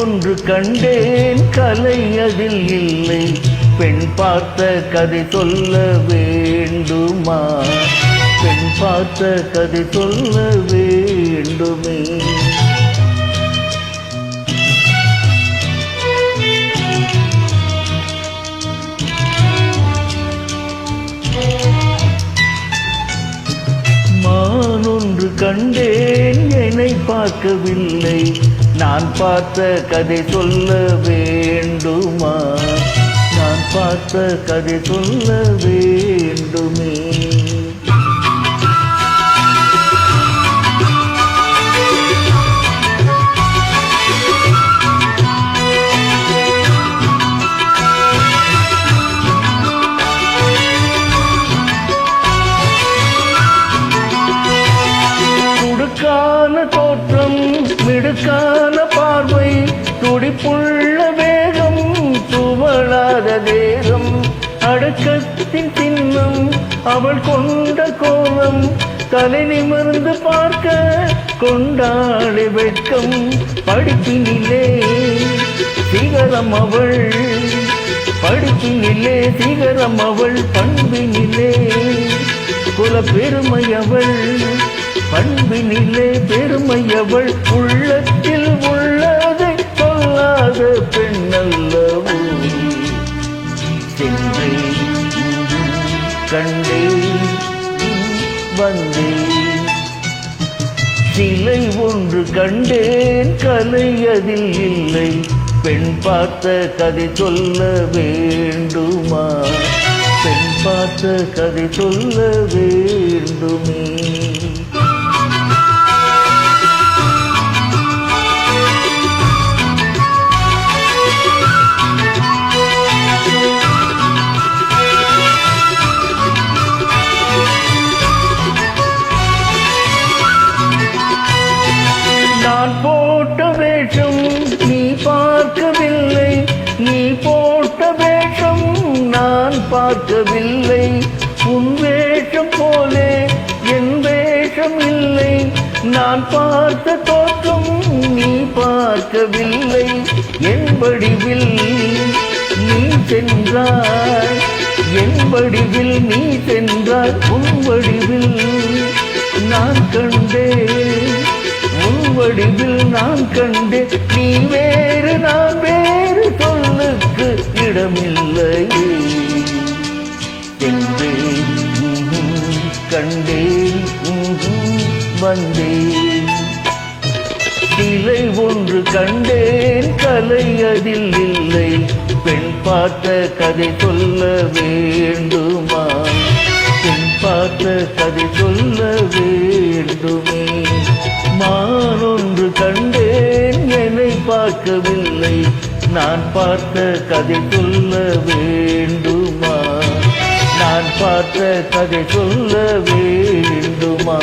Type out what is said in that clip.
ஒன்று கண்டேன் கலை அதில் இல்லை பெண் பார்த்த கதை சொல்ல வேண்டுமா பெண் பார்த்த கதை சொல்ல வேண்டுமே மான் ஒன்று கண்டேன் என்னை பார்க்கவில்லை நான் பார்த்த கதை சொல்ல வேண்டுமா நான் பார்த்த கதை சொல்ல வேண்டுமே தோற்றம் மிடுக்கான பார்வை துடிப்புள்ள வேகம் துவளாத தேகம் அடக்கத்தின் சின்னம் அவள் கொண்ட கோலம் தலை நிமிர்ந்து பார்க்க கொண்டாடி வெட்கம் படிப்பினிலே சிகரம் அவள் படிப்பினிலே சிகரம் அவள் பண்பினிலே குல பெருமை அவள் பண்பினிலே பெருமை அவள் உள்ளத்தில் உள்ளதை சொல்லாத பெண்ணல்லவோ சென்றே கண்டே வந்தே சிலை ஒன்று கண்டேன் கலை அதில் இல்லை பெண் பார்த்த கதை சொல்ல வேண்டுமா பெண் பார்த்த கதை சொல்ல வேண்டுமே நான் போட்ட வேஷம் நீ பார்க்கவில்லை நீ போட்ட வேஷம் நான் பார்க்கவில்லை உன் வேஷம் போலே என் வேஷம் இல்லை நான் பார்த்த தோற்றம் நீ பார்க்கவில்லை என் வடிவில் நீ சென்றாய் என் வடிவில் நீ சென்றாய் உன் வடிவில் நான் கண்டேன் வடிவில் நான் கண்டே நீ வேறு நான் வேறு சொல்லுக்கு இடமில்லையே சென்றேன் கண்டேன் வந்தேன் சிலை ஒன்று கண்டேன் கலை அதில் இல்லை பெண் பார்த்த கதை சொல்ல வேண்டுமா பெண் பார்த்த கதை சொல்ல வேண்டுமே மான் ஒன்று கண்டேன் என்னை பார்க்கவில்லை நான் பார்த்த கதை சொல்ல வேண்டுமா நான் பார்த்த கதை சொல்ல வேண்டுமா